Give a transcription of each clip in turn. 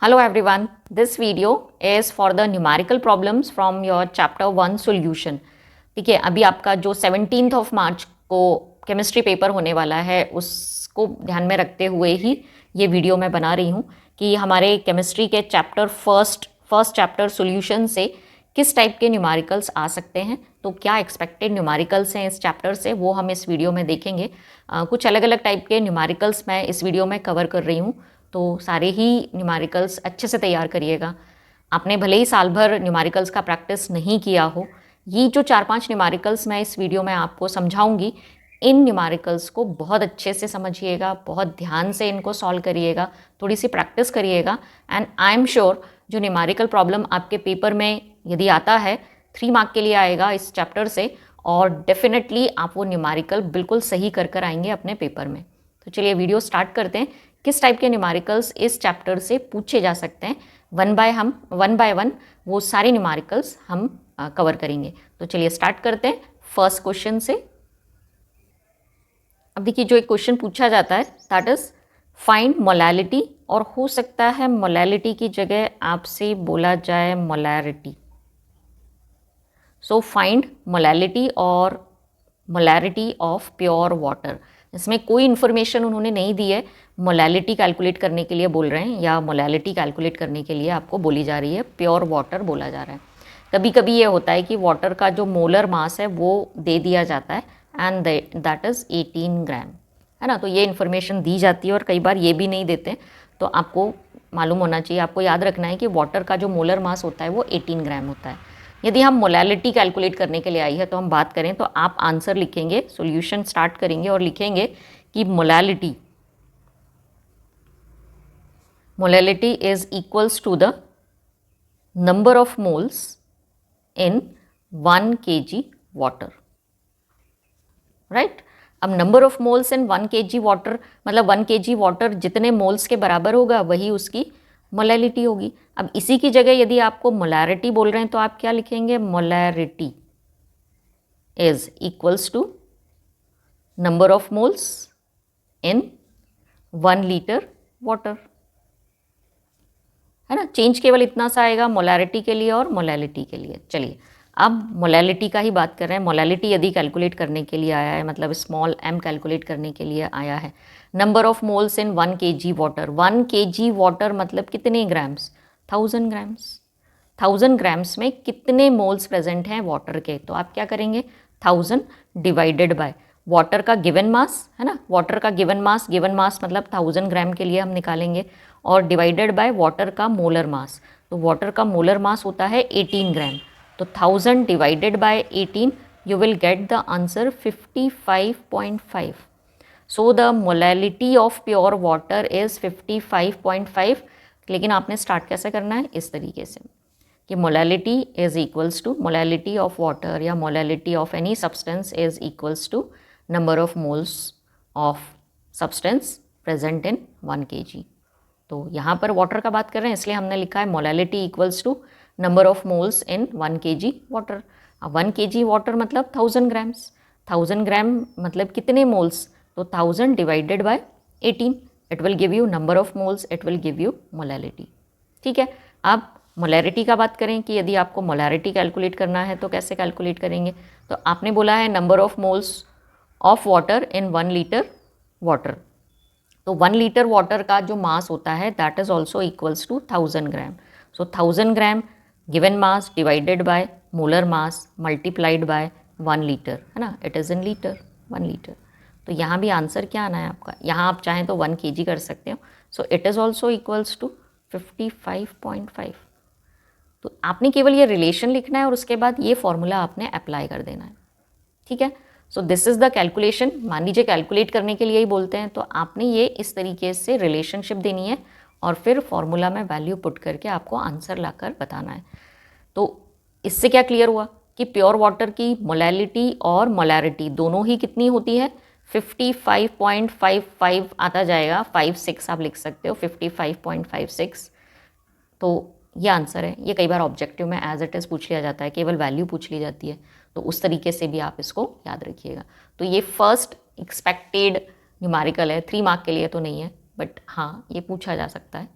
Hello everyone, this video is for the numerical problems from your chapter 1 solution. ठीक है, अभी आपका जो 17th of March को केमिस्ट्री पेपर होने वाला है उसको ध्यान में रखते हुए ही ये वीडियो मैं बना रही हूँ कि हमारे केमिस्ट्री के चैप्टर फर्स्ट चैप्टर सॉल्यूशन से किस टाइप के न्यूमेरिकल्स आ सकते हैं, तो क्या एक्सपेक्टेड न्यूमेरिकल्स हैं इस चैप्टर से वो हम इस वीडियो में देखेंगे। कुछ अलग अलग टाइप के न्यूमेरिकल्स मैं इस वीडियो में कवर कर रही हूँ, तो सारे ही न्यूमेरिकल्स अच्छे से तैयार करिएगा। आपने भले ही साल भर न्यूमेरिकल्स का प्रैक्टिस नहीं किया हो, ये जो 4-5 न्यूमेरिकल्स मैं इस वीडियो में आपको समझाऊंगी, इन न्यूमेरिकल्स को बहुत अच्छे से समझिएगा, बहुत ध्यान से इनको सॉल्व करिएगा, थोड़ी सी प्रैक्टिस करिएगा एंड आई एम श्योर जो न्यूमेरिकल प्रॉब्लम आपके पेपर में यदि आता है 3 मार्क के लिए आएगा इस चैप्टर से, और डेफिनेटली आप वो न्यूमेरिकल बिल्कुल सही कर आएंगे अपने पेपर में। तो चलिए वीडियो स्टार्ट करते हैं। किस टाइप के न्यूमेरिकल्स इस चैप्टर से पूछे जा सकते हैं, वन बाय वन वो सारे न्यूमेरिकल्स हम कवर करेंगे। तो चलिए स्टार्ट करते हैं फर्स्ट क्वेश्चन से। अब देखिए, जो एक क्वेश्चन पूछा जाता है दैट इज फाइंड मोलैलिटी, और हो सकता है मोलैलिटी की जगह आपसे बोला जाए मोलैरिटी। सो फाइंड मोलैलिटी और मोलैरिटी ऑफ प्योर वाटर। इसमें कोई इन्फॉर्मेशन उन्होंने नहीं दी है, मोलैलिटी कैलकुलेट करने के लिए बोल रहे हैं या मोलैलिटी कैलकुलेट करने के लिए आपको बोली जा रही है प्योर वाटर बोला जा रहा है। कभी कभी ये होता है कि वाटर का जो मोलर मास है वो दे दिया जाता है एंड दैट इज़ 18 ग्राम, है ना। तो ये इन्फॉर्मेशन दी जाती है और कई बार ये भी नहीं देते, तो आपको मालूम होना चाहिए, आपको याद रखना है कि वाटर का जो मोलर मास होता है वो 18 ग्राम होता है। यदि हम मोलैलिटी कैलकुलेट करने के लिए आई है तो हम बात करें तो आप आंसर लिखेंगे, सॉल्यूशन स्टार्ट करेंगे और लिखेंगे कि molality is equals to the number of moles in 1 kg water, right. अब number of moles in 1 kg water मतलब 1 kg वाटर जितने मोल्स के बराबर होगा वही उसकी मोलैलिटी होगी। अब इसी की जगह यदि आपको मोलैरिटी बोल रहे हैं तो आप क्या लिखेंगे, molarity is equals to number of moles in 1 litre water, है ना। चेंज केवल इतना सा आएगा मोलैरिटी के लिए और मोलैलिटी के लिए। चलिए अब मोलैलिटी का ही बात कर रहे हैं। मोलैलिटी यदि कैलकुलेट करने के लिए आया है, मतलब स्मॉल m कैलकुलेट करने के लिए आया है, number of moles in 1 kg water. 1 kg water मतलब कितने ग्राम्स, 1000 ग्राम्स। 1000 ग्राम्स में कितने मोल्स प्रेजेंट हैं वाटर के, तो आप क्या करेंगे, 1000 डिवाइडेड बाय वाटर का गिवन मास, है ना। वाटर का गिवन मास मतलब 1000 ग्राम के लिए हम निकालेंगे, और डिवाइडेड बाय वाटर का मोलर मास। तो वाटर का मोलर मास होता है 18 ग्राम, तो 1000 divided by 18 you will get the answer 55.5। So the molality of pure water is 55.5। लेकिन आपने स्टार्ट कैसे करना है, इस तरीके से कि molality is equals to molality of water या molality of any substance is equals to number of moles of substance present in 1 kg। तो यहाँ पर वाटर का बात कर रहे हैं इसलिए हमने लिखा है molality equals to number of moles in 1 kg water. अब 1 kg वाटर मतलब 1000 ग्राम्स, 1000 ग्राम मतलब कितने मोल्स, तो 1000 divided by 18, it will give you number of moles, it will give you molality. ठीक है। अब मोलैरिटी का बात करें कि यदि आपको मोलैरिटी कैलकुलेट करना है तो कैसे कैलकुलेट करेंगे, तो आपने बोला है number of moles of water in 1 litre water. तो 1 लीटर वाटर का जो मास होता है that is also equals to 1000 gram. So 1000 gram given mass divided by molar mass multiplied by 1 litre, है ना, it is in litre, 1 litre. तो यहाँ भी आंसर क्या आना है आपका, यहाँ आप चाहें तो 1 kg कर सकते हो। So it is also equals to 55.5। तो आपने केवल ये रिलेशन लिखना है और उसके बाद ये फॉर्मूला आपने अप्लाई कर देना है। ठीक है। सो दिस इज़ द कैलकुलेशन। मान लीजिए कैलकुलेट करने के लिए ही बोलते हैं तो आपने ये इस तरीके से रिलेशनशिप देनी है और फिर फॉर्मूला में वैल्यू पुट करके आपको आंसर लाकर बताना है। तो इससे क्या क्लियर हुआ कि प्योर वाटर की मोलैलिटी और मोलैरिटी दोनों ही कितनी होती है, 55.55 आता जाएगा, 56 आप लिख सकते हो, 55.56। तो ये आंसर है। ये कई बार ऑब्जेक्टिव में एज इट इज़ पूछ लिया जाता है, केवल वैल्यू पूछ ली जाती है, तो उस तरीके से भी आप इसको याद रखिएगा। तो ये फर्स्ट एक्सपेक्टेड न्यूमेरिकल है, 3 मार्क के लिए तो नहीं है, बट हाँ ये पूछा जा सकता है।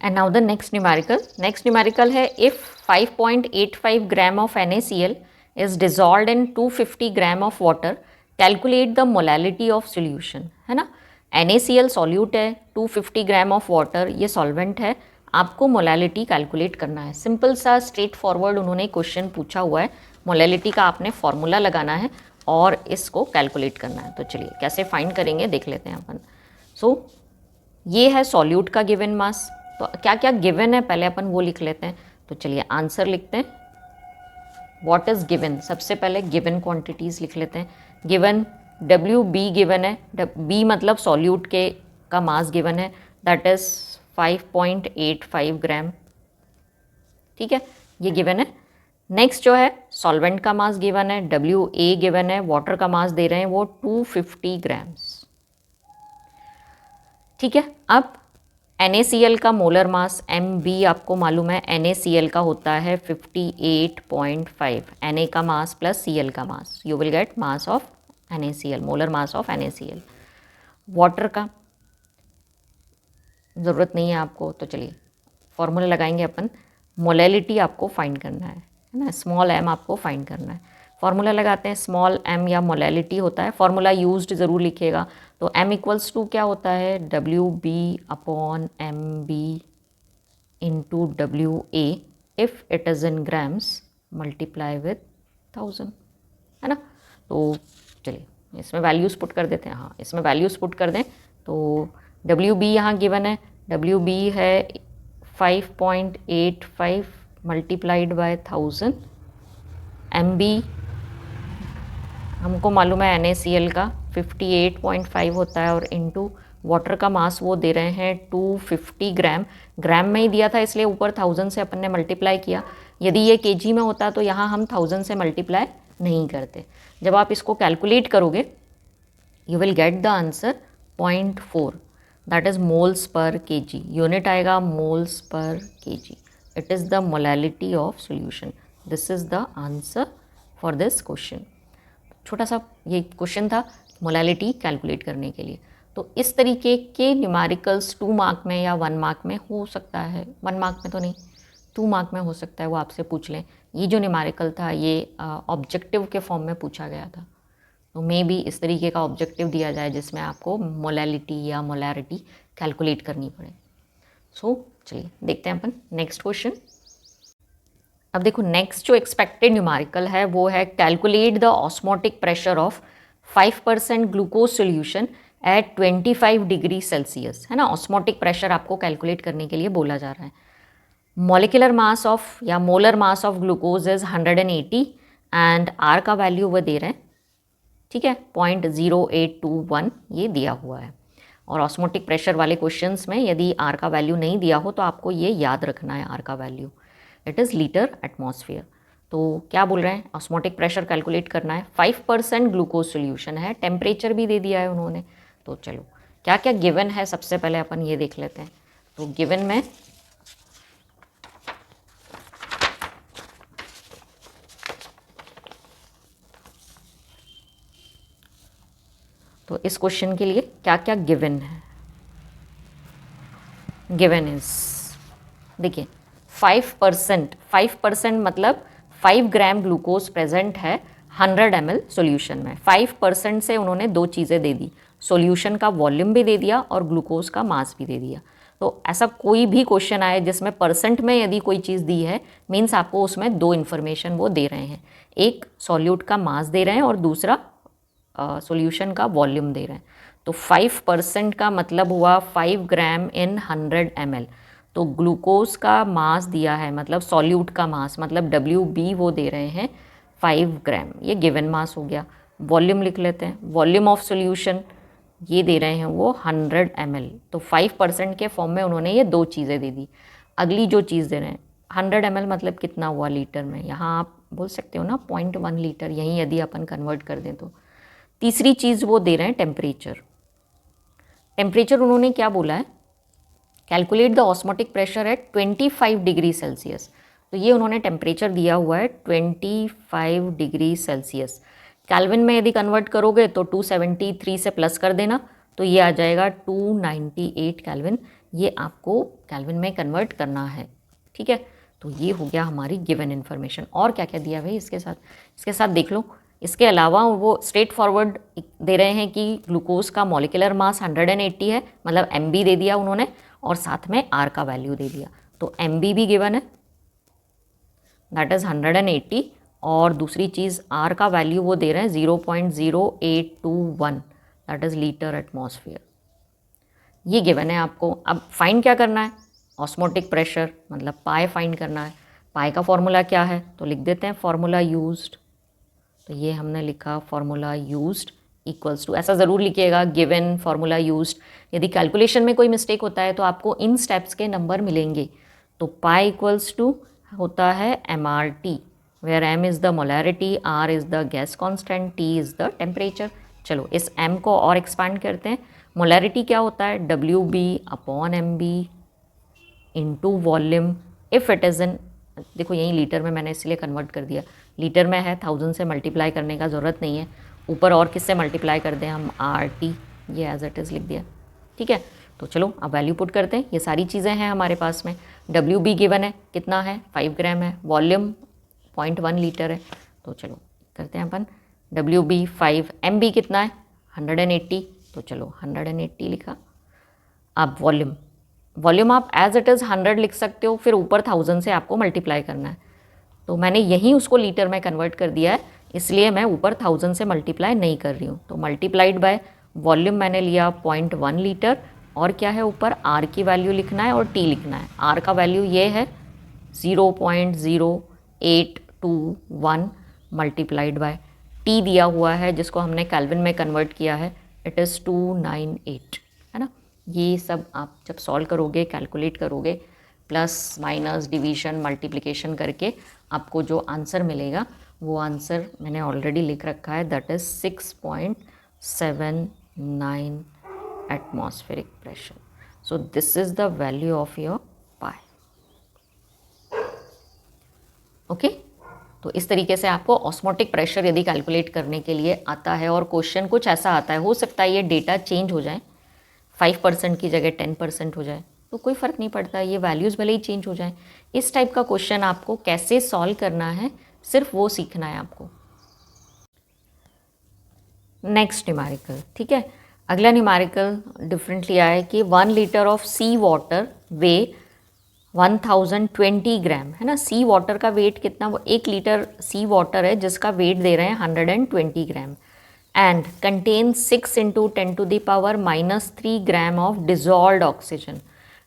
And now the next numerical है if 5.85 gram of NaCl is dissolve in 250 gram of water, calculate the molality of solution, है ना। NaCl सॉल्यूट है, 250 ग्राम ऑफ वाटर ये सॉल्वेंट है, आपको मोलैलिटी कैलकुलेट करना है। सिंपल सा स्ट्रेट फॉरवर्ड उन्होंने क्वेश्चन पूछा हुआ है, मोलैलिटी का आपने फॉर्मूला लगाना है और इसको कैलकुलेट करना है। तो चलिए कैसे फाइंड करेंगे देख लेते हैं अपन। सो ये है सॉल्यूट का गिवन मास। तो क्या क्या गिवन है पहले अपन वो लिख लेते हैं। तो चलिए आंसर लिखते हैं। व्हाट इज़ गिवन, सबसे पहले गिवन क्वांटिटीज़ लिख लेते हैं। गिवन WB गिवन है, B मतलब सॉल्यूट के का मास गिवन है, दैट इज़ 5.85 ग्राम, ठीक है, ये गिवन है। नेक्स्ट जो है सॉल्वेंट का मास गिवन है, WA गिवन है, वाटर का मास दे रहे हैं वो 250 ग्राम्स, ठीक है। अब NaCl का मोलर मास MB आपको मालूम है, NaCl का होता है 58.5, Na का मास प्लस Cl का mass, you will get mass of NaCl, molar mass of NaCl। Water का ज़रूरत नहीं है आपको, तो चलिए फॉर्मूला लगाएंगे अपन। मोलैलिटी आपको फाइंड करना है ना, स्मॉल m आपको फाइंड करना है। फॉर्मूला लगाते हैं, स्मॉल m या मोलैलिटी होता है, फॉर्मूला यूज्ड ज़रूर लिखिएगा। तो m इक्वल्स टू क्या होता है, WB upon MB into WA if it is in grams multiply with 1000, है ना। तो चलिए इसमें वैल्यूज़ पुट कर देते हैं, हाँ इसमें वैल्यूज़ पुट कर दें। तो WB यहाँ गिवन है, WB है 5.85 मल्टीप्लाइड बाय 1000, MB हमको मालूम है NaCl का 58.5 होता है, और इनटू वाटर का मास वो दे रहे हैं 250 ग्राम, ग्राम में ही दिया था इसलिए ऊपर 1000 से अपन ने मल्टीप्लाई किया। यदि ये केजी में होता तो यहाँ हम 1000 से मल्टीप्लाई नहीं करते। जब आप इसको कैलकुलेट करोगे you will get the answer 0.4, that is moles per KG, unit आएगा moles per KG. It is the molality of solution. This is the answer for this question. छोटा सा ये क्वेश्चन था मोलैलिटी कैलकुलेट करने के लिए। तो इस तरीके के न्यूमेरिकल्स 2 मार्क में या 1 मार्क में हो सकता है, 1 मार्क में तो नहीं 2 मार्क में हो सकता है, वो आपसे पूछ लें। ये जो न्यूमेरिकल था ये ऑब्जेक्टिव के फॉर्म में पूछा गया था, तो मे बी इस तरीके का ऑब्जेक्टिव दिया जाए जिसमें आपको मोलैलिटी या मोलैरिटी कैलकुलेट करनी पड़े। सो चलिए देखते हैं अपन नेक्स्ट क्वेश्चन। अब देखो नेक्स्ट जो एक्सपेक्टेड न्यूमेरिकल है वो है calculate the osmotic pressure of 5% glucose solution at 25 degree Celsius, है ना। ऑस्मोटिक प्रेशर आपको कैलकुलेट करने के लिए बोला जा रहा है। मॉलिक्यूलर मास ऑफ या molar mass of glucose is 180 and R का वैल्यू वो दे रहे हैं, ठीक है, 0.0821 ये दिया हुआ है। और ऑस्मोटिक प्रेशर वाले क्वेश्चंस में यदि आर का वैल्यू नहीं दिया हो तो आपको ये याद रखना है, आर का value it is litre atmosphere. तो क्या बोल रहे हैं, ऑस्मोटिक प्रेशर कैलकुलेट करना है, 5% ग्लूकोज सोल्यूशन है, टेम्परेचर भी दे दिया है उन्होंने। तो चलो क्या क्या गिवन है सबसे पहले अपन ये देख लेते हैं। तो गिवन में तो इस क्वेश्चन के लिए क्या क्या गिवन है। गिवन इज देखिए 5% मतलब 5 ग्राम ग्लूकोज प्रेजेंट है 100 ml सॉल्यूशन में। 5% से उन्होंने 2 चीज़ें दे दी, सॉल्यूशन का वॉल्यूम भी दे दिया और ग्लूकोज का मास भी दे दिया। तो ऐसा कोई भी क्वेश्चन आए जिसमें परसेंट में यदि कोई चीज़ दी है, मीन्स आपको उसमें 2 इन्फॉर्मेशन वो दे रहे हैं, एक सॉल्यूट का मास दे रहे हैं और दूसरा सॉल्यूशन का वॉल्यूम दे रहे हैं। तो 5% का मतलब हुआ 5 ग्राम इन 100 ml। तो ग्लूकोज का मास दिया है मतलब सॉल्यूट का मास मतलब WB वो दे रहे हैं 5 ग्राम, ये गिवन मास हो गया। वॉल्यूम लिख लेते हैं, वॉल्यूम ऑफ सॉल्यूशन ये दे रहे हैं वो 100 ml। तो 5% के फॉर्म में उन्होंने ये 2 चीज़ें दे दी। अगली जो चीज़ दे रहे हैं 100 ml मतलब कितना हुआ लीटर में, यहाँ आप बोल सकते हो ना 0.1 लीटर, यहीं यदि अपन कन्वर्ट कर दें तो। तीसरी चीज़ वो दे रहे हैं टेम्परेचर। टेम्परेचर उन्होंने क्या बोला है, calculate the osmotic pressure at 25 degree Celsius. तो ये उन्होंने टेम्परेचर दिया हुआ है 25 डिग्री सेल्सियस। कैल्विन में यदि कन्वर्ट करोगे तो 273 से प्लस कर देना तो ये आ जाएगा 298 केल्विन। ये आपको केल्विन में कन्वर्ट करना है, ठीक है। तो ये हो गया हमारी गिवन इन्फॉर्मेशन। और क्या क्या दिया भाई इसके साथ देख लो। इसके अलावा वो स्ट्रेट फॉरवर्ड दे रहे हैं कि ग्लूकोज का मॉलिक्यूलर मास 180 है, मतलब MB दे दिया उन्होंने, और साथ में R का वैल्यू दे दिया। तो MB भी गिवन है, दैट इज़ 180, और दूसरी चीज़ R का वैल्यू वो दे रहे हैं 0.0821, दैट इज़ लीटर एटमॉस्फेयर। ये गिवन है आपको। अब फाइंड क्या करना है, ऑस्मोटिक प्रेशर, मतलब पाई फाइंड करना है। पाई का फॉर्मूला क्या है, तो लिख देते हैं फॉर्मूला यूज्ड। तो ये हमने लिखा फॉर्मूला यूज्ड इक्वल्स टू, ऐसा ज़रूर लिखिएगा गिवन फॉर्मूला यूज्ड। यदि कैलकुलेशन में कोई मिस्टेक होता है तो आपको इन स्टेप्स के नंबर मिलेंगे। तो पाई इक्वल्स टू होता है MRT, where M is the molarity, R is the gas constant, T is the temperature. चलो इस M को और एक्सपांड करते हैं। मोलैरिटी क्या होता है, WB upon MB into volume. If it is इन, देखो यहीं लीटर में मैंने इसलिए कन्वर्ट कर दिया, लीटर में है 1000 से मल्टीप्लाई करने का ज़रूरत नहीं है, ऊपर और किससे मल्टीप्लाई कर दें हम, RT, ये एज इट इज़ लिख दिया, ठीक है। तो चलो अब वैल्यू पुट करते हैं। ये सारी चीज़ें हैं हमारे पास में। WB गिवन है, कितना है, 5 ग्राम है, वॉल्यूम 0.1 लीटर है। तो चलो करते हैं अपन, WB 5, MB कितना है 180, तो चलो 180 लिखा। अब वॉल्यूम आप एज इट इज़ 100 लिख सकते हो, फिर ऊपर 1000 से आपको मल्टीप्लाई करना है। तो मैंने यहीं उसको लीटर में कन्वर्ट कर दिया है, इसलिए मैं ऊपर 1000 से मल्टीप्लाई नहीं कर रही हूँ। तो मल्टीप्लाइड बाय वॉल्यूम मैंने लिया 0.1 लीटर, और क्या है ऊपर R की वैल्यू लिखना है और T लिखना है। R का वैल्यू ये है 0.0821 मल्टीप्लाइड बाय T दिया हुआ है जिसको हमने केल्विन में कन्वर्ट किया है, इट इज़ 298, है ना। ये सब आप जब सॉल्व करोगे, कैलकुलेट करोगे, प्लस माइनस डिवीजन मल्टीप्लिकेशन करके आपको जो आंसर मिलेगा वो आंसर मैंने ऑलरेडी लिख रखा है, that is 6.79 atmospheric pressure. So this is the value of your pi. Okay, तो इस तरीके से आपको ऑस्मोटिक प्रेशर यदि कैलकुलेट करने के लिए आता है, और क्वेश्चन कुछ ऐसा आता है, हो सकता है ये डेटा चेंज हो जाए, 5% की जगह 10% हो जाए, तो कोई फ़र्क नहीं पड़ता, ये वैल्यूज़ भले ही चेंज हो जाए। इस टाइप का क्वेश्चन आपको कैसे सॉल्व करना है, सिर्फ वो सीखना है आपको। नेक्स्ट न्यूमेरिकल, ठीक है। अगला न्यूमेरिकल डिफरेंटली आया कि 1 litre of sea water weigh 1020 gram, है ना। सी वाटर का वेट कितना, वो 1 लीटर सी वाटर है जिसका वेट दे रहे हैं 120 gram, and contain 6 × 10⁻³ gram of dissolved oxygen.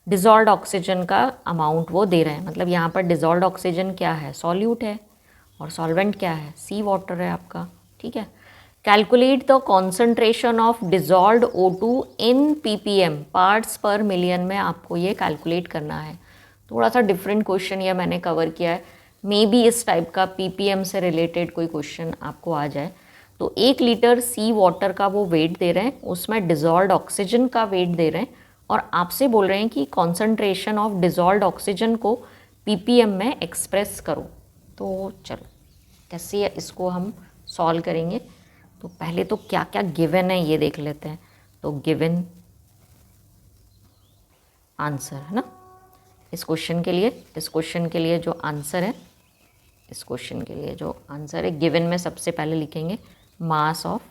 Dissolved oxygen का अमाउंट वो दे रहे हैं, मतलब यहाँ पर डिजॉल्व्ड ऑक्सीजन क्या है, सॉल्यूट है, और सॉल्वेंट क्या है, सी वाटर है आपका, ठीक है। Calculate the concentration of dissolved O2 in ppm, parts पर मिलियन में आपको ये कैलकुलेट करना है। थोड़ा सा डिफरेंट क्वेश्चन ये मैंने कवर किया है, मे बी इस टाइप का ppm से रिलेटेड कोई क्वेश्चन आपको आ जाए। तो 1 लीटर सी वाटर का वो वेट दे रहे हैं, उसमें डिजॉल्व्ड ऑक्सीजन का वेट दे रहे हैं, और आपसे बोल रहे हैं कि कॉन्सेंट्रेशन ऑफ डिजॉल्व्ड ऑक्सीजन को ppm में एक्सप्रेस करो। तो चलो कैसे इसको हम सॉल्व करेंगे, तो पहले तो क्या क्या गिवन है ये देख लेते हैं। तो गिवन आंसर है ना इस क्वेश्चन के लिए, जो आंसर है, इस क्वेश्चन के लिए जो आंसर है गिवन में सबसे पहले लिखेंगे मास of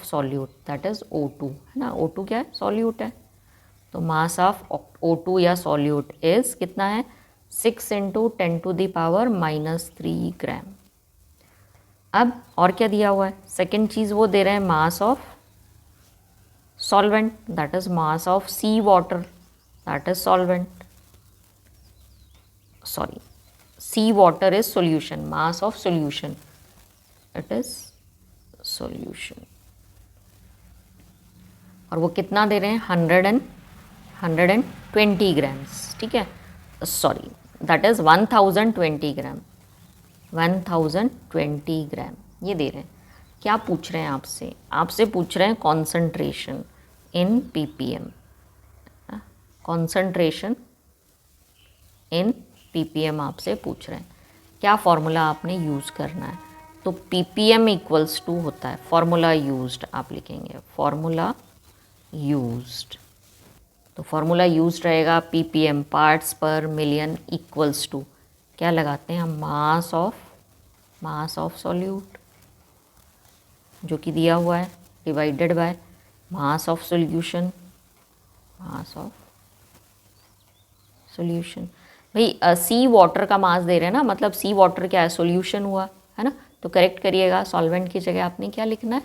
solute, that is O2, है ना। O2 क्या है, सॉल्यूट है। तो मास ऑफ O2 या सॉल्यूट इज़ कितना है, 6 × 10⁻³ ग्राम। अब और क्या दिया हुआ है, सेकंड चीज़ वो दे रहे हैं mass of solvent, that is mass of sea water, that is solvent, sorry sea water is solution, mass of solution, it is solution, और वो कितना दे रहे हैं, 120 ग्राम्स, ठीक है, सॉरी दैट इज़ 1020 ग्राम, 1020 ग्राम ये दे रहे हैं। क्या पूछ रहे हैं आपसे पूछ रहे हैं concentration in ppm, concentration in ppm आपसे पूछ रहे हैं। क्या फॉर्मूला आपने यूज़ करना है, तो ppm इक्वल्स टू होता है, फॉर्मूला यूज्ड आप लिखेंगे, फॉर्मूला यूज्ड। तो फॉर्मूला यूज्ड रहेगा ppm पार्ट्स पर मिलियन इक्वल्स टू, क्या लगाते हैं हम, मास ऑफ सॉल्यूट जो कि दिया हुआ है, divided by mass of solution, mass of solution. भाई सी वाटर का मास दे रहे हैं ना, मतलब सी वाटर क्या है, सॉल्यूशन हुआ है ना, तो करेक्ट करिएगा, सॉल्वेंट की जगह आपने क्या लिखना है,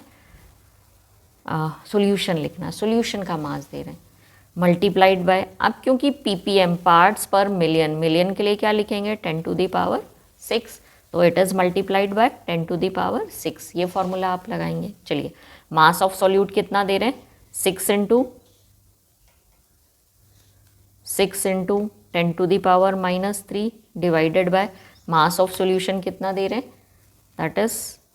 सॉल्यूशन लिखना है, सॉल्यूशन का मास दे रहे हैं, मल्टीप्लाइड बाय, अब क्योंकि ppm पार्ट्स पर मिलियन, मिलियन के लिए क्या लिखेंगे, 10 टू द पावर 6, तो it is multiplied by 10 to the power 6, ये फॉर्मूला आप लगाएंगे। चलिए मास ऑफ सॉल्यूट कितना दे रहे हैं, 6 into 10 to the power -3 divided by mass of solution कितना दे रहे हैं, that is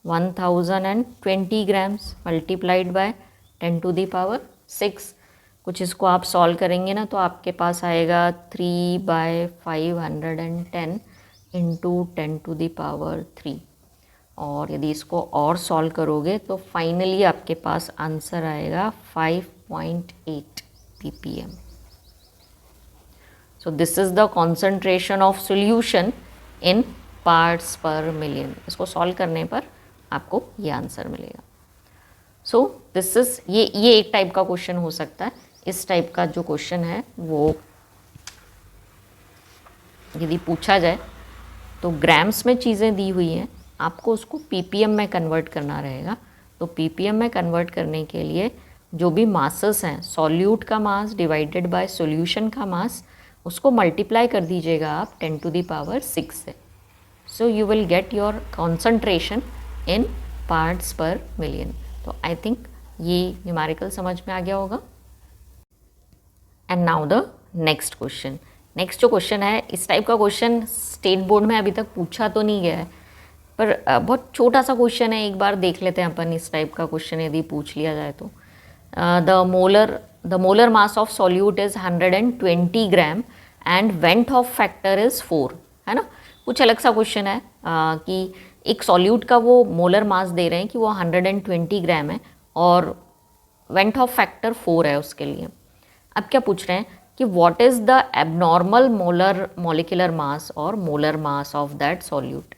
1020 grams multiplied by 10 to the power 6। कुछ इसको आप सॉल्व करेंगे ना तो आपके पास आएगा 3/510 इंटू 10 टू द पावर 3, और यदि इसको और सॉल्व करोगे तो फाइनली आपके पास आंसर आएगा 5.8 ppm। So this is the concentration of solution in parts per million। इसको सॉल्व करने पर आपको ये आंसर मिलेगा। सो दिस इज ये एक टाइप का क्वेश्चन हो सकता है। इस टाइप का जो क्वेश्चन है वो यदि पूछा जाए तो ग्राम्स में चीज़ें दी हुई हैं, आपको उसको ppm में कन्वर्ट करना रहेगा। तो ppm में कन्वर्ट करने के लिए जो भी मासेस हैं, सॉल्यूट का मास डिवाइडेड बाय सॉल्यूशन का मास, उसको मल्टीप्लाई कर दीजिएगा आप 10 टू द पावर 6 से। So you will get your concentration in parts पर मिलियन। तो आई थिंक ये न्यूमेरिकल समझ में आ गया होगा। And now the next question. Next जो क्वेश्चन है, इस टाइप का क्वेश्चन स्टेट बोर्ड में अभी तक पूछा तो नहीं गया है, पर बहुत छोटा सा क्वेश्चन है, एक बार देख लेते हैं अपन। इस टाइप का क्वेश्चन यदि पूछ लिया जाए तो the molar mass of solute is 120 gram and went of factor is 4, है ना। कुछ अलग सा क्वेश्चन है कि एक सॉल्यूट का वो मोलर मास दे रहे हैं कि वो 120 ग्राम है और वेंट ऑफ फैक्टर 4 है उसके लिए। अब क्या पूछ रहे हैं कि what is the abnormal molar molecular mass और molar mass of that solute.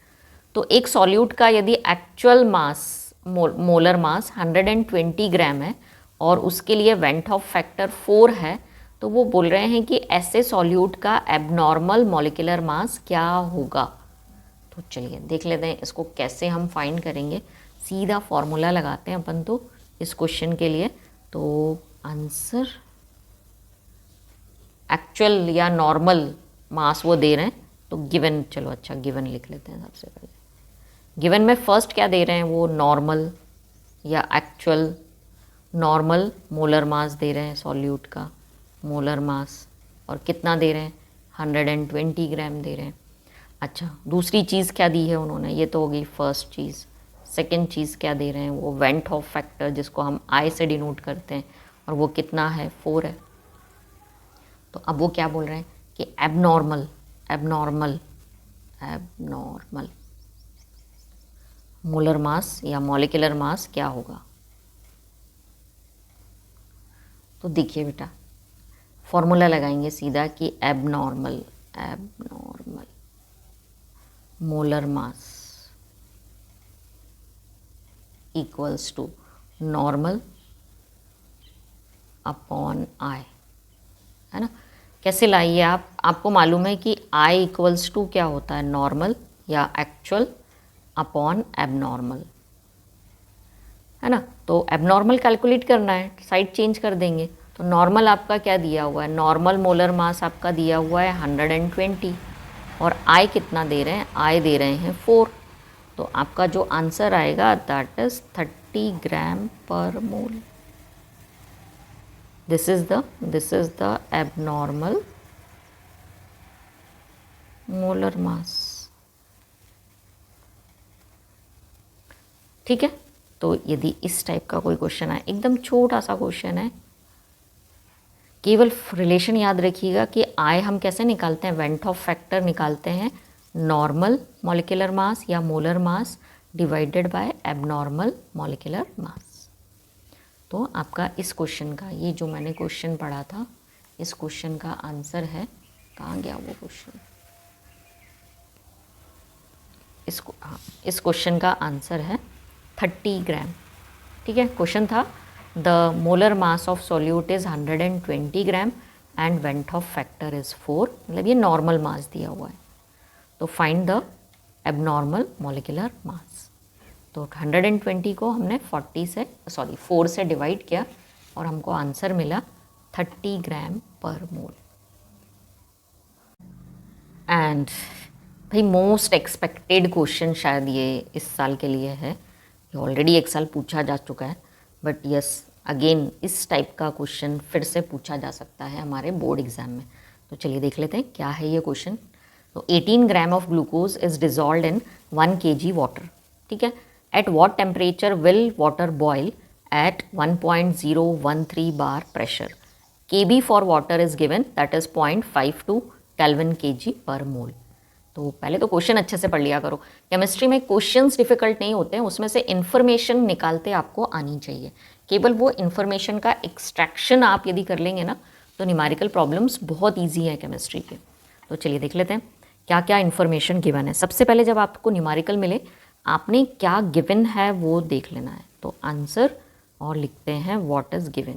तो एक सॉल्यूट का यदि एक्चुअल मास मोलर मास 120 ग्राम है और उसके लिए वेंट ऑफ फैक्टर 4 है, तो वो बोल रहे हैं कि ऐसे सॉल्यूट का एबनॉर्मल मॉलिक्यूलर मास क्या होगा। तो चलिए देख लेते हैं इसको कैसे हम फाइंड करेंगे। सीधा फॉर्मूला लगाते हैं अपन तो इस क्वेश्चन के लिए। तो आंसर एक्चुअल या नॉर्मल मास वो दे रहे हैं, तो गिवन, चलो अच्छा गिवन लिख लेते हैं सबसे पहले। गिवन में फर्स्ट क्या दे रहे हैं, वो नॉर्मल या एक्चुअल। नॉर्मल मोलर मास दे रहे हैं सॉल्यूट का, मोलर मास, और कितना दे रहे हैं, 120 ग्राम दे रहे हैं। अच्छा, दूसरी चीज़ क्या दी है उन्होंने, ये तो हो गई फर्स्ट चीज़। सेकंड चीज़ क्या दे रहे हैं, वो वेंट ऑफ फैक्टर जिसको हम आई से डिनोट करते हैं, और वो कितना है, 4 है। तो अब वो क्या बोल रहे हैं कि एबनॉर्मल मोलर मास या मॉलिक्यूलर मास क्या होगा। तो देखिए बेटा, फॉर्मूला लगाएंगे सीधा कि abnormal molar mass equals to normal upon i, है ना। कैसे लाइए आप, आपको मालूम है कि आई इक्वल्स टू क्या होता है, नॉर्मल या एक्चुअल अपॉन एबनॉर्मल, है ना। तो एबनॉर्मल कैलकुलेट करना है, साइड चेंज कर देंगे। तो नॉर्मल आपका क्या दिया हुआ है, नॉर्मल मोलर मास आपका दिया हुआ है 120, और आई कितना दे रहे हैं, आई दे रहे हैं 4। तो आपका जो आंसर आएगा that is 30 gram per mole. This is the abnormal molar mass. ठीक है। तो यदि इस टाइप का कोई क्वेश्चन है, एकदम छोटा सा क्वेश्चन है, केवल रिलेशन याद रखिएगा कि आई हम कैसे निकालते हैं, वेंट ऑफ फैक्टर निकालते हैं, नॉर्मल मॉलिक्यूलर मास या मोलर मास divided bye abnormal molecular mass. तो आपका इस क्वेश्चन का, ये जो मैंने क्वेश्चन पढ़ा था, इस क्वेश्चन का आंसर है, कहाँ गया वो क्वेश्चन, इस क्वेश्चन का आंसर है 30 ग्राम। ठीक है, क्वेश्चन था the molar mass of solute is 120 gram and went of factor is 4, मतलब ये नॉर्मल मास दिया हुआ है। तो find the abnormal molecular mass. तो 120 को हमने 4 से डिवाइड किया और हमको आंसर मिला 30 ग्राम पर मोल। एंड भाई मोस्ट एक्सपेक्टेड क्वेश्चन शायद ये इस साल के लिए है, ये ऑलरेडी एक साल पूछा जा चुका है, बट यस अगेन इस टाइप का क्वेश्चन फिर से पूछा जा सकता है हमारे बोर्ड एग्जाम में। तो चलिए देख लेते हैं क्या है ये क्वेश्चन। तो 18 gram of glucose is dissolved in 1 kg water. ठीक है, at what temperature will water boil at 1.013 bar pressure. Kb for water is given, that is 0.52 kelvin kg per मोल। तो पहले तो क्वेश्चन अच्छे से पढ़ लिया करो। केमिस्ट्री में क्वेश्चंस डिफिकल्ट नहीं होते हैं, उसमें से इन्फॉर्मेशन निकालते आपको आनी चाहिए। केवल वो इन्फॉर्मेशन का एक्सट्रैक्शन आप यदि कर लेंगे ना, तो न्यूमेरिकल प्रॉब्लम्स बहुत ईजी हैं केमिस्ट्री के। तो चलिए देख लेते हैं क्या क्या इन्फॉर्मेशन गिवन है। सबसे पहले जब आपको न्यूमेरिकल मिले, आपने क्या गिवन है वो देख लेना है। तो आंसर और लिखते हैं व्हाट इज़ गिवन।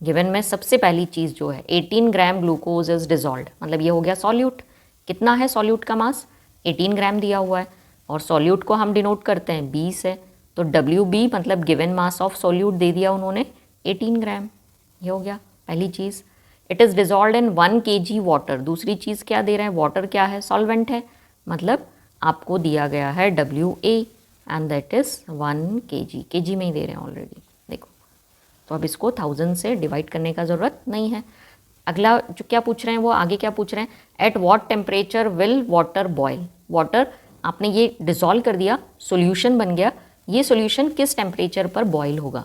गिवन में सबसे पहली चीज़ जो है 18 ग्राम ग्लूकोज इज डिजॉल्व्ड, मतलब ये हो गया सॉल्यूट। कितना है सॉल्यूट का मास, 18 ग्राम दिया हुआ है, और सॉल्यूट को हम डिनोट करते हैं 20 है, तो WB मतलब गिवन मास ऑफ सॉल्यूट दे दिया उन्होंने 18 ग्राम। ये हो गया पहली चीज़। It is dissolved in 1 kg water. दूसरी चीज़ क्या दे रहे हैं, वाटर क्या है, सॉल्वेंट है, मतलब आपको दिया गया है WA and that is 1 kg। kg में ही दे रहे हैं ऑलरेडी, देखो। तो अब इसको 1000 से डिवाइड करने का ज़रूरत नहीं है। अगला जो क्या पूछ रहे हैं, वो आगे क्या पूछ रहे हैं, at what temperature will water boil. Water आपने ये डिज़ोल्व कर दिया, सॉल्यूशन बन गया, ये सॉल्यूशन किस टेम्परेचर पर बॉयल होगा।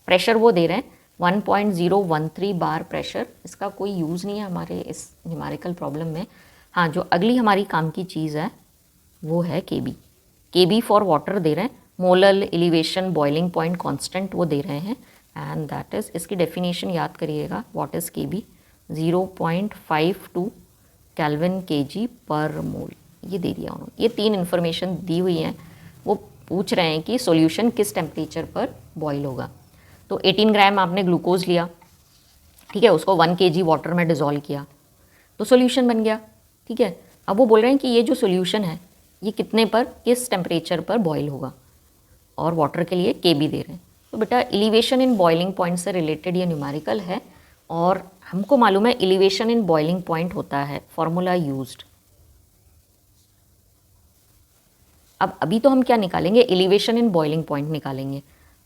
प्रेशर वो दे रहे हैं 1.013 बार प्रेशर। इसका कोई यूज़ नहीं है हमारे इस न्यूमेरिकल प्रॉब्लम में। हाँ, जो अगली हमारी काम की चीज़ है वो है Kb। Kb फॉर वाटर दे रहे हैं, molar elevation boiling point constant वो दे रहे हैं, एंड दैट इज़, इसकी डेफिनेशन याद करिएगा, what is Kb, 0.52 kelvin kg per मोल। ये दे दिया उन्होंने, ये 3 इन्फॉर्मेशन दी हुई हैं। वो पूछ रहे हैं कि सॉल्यूशन किस टेम्परेचर पर बॉयल होगा। तो 18 ग्राम आपने ग्लूकोज लिया, ठीक है, उसको 1 kg वाटर में डिज़ोल्व किया, तो सॉल्यूशन बन गया। ठीक है, अब वो बोल रहे हैं कि ये जो सॉल्यूशन है ये कितने पर, किस टेम्परेचर पर बॉयल होगा, और वाटर के लिए Kb दे रहे हैं। तो बेटा एलिवेशन इन बॉइलिंग पॉइंट से रिलेटेड ये न्यूमेरिकल है, और हमको मालूम है एलिवेशन इन बॉइलिंग पॉइंट होता है फॉर्मूला यूज्ड। अब अभी तो हम क्या निकालेंगे, एलिवेशन इन बॉइलिंग पॉइंट निकालेंगे।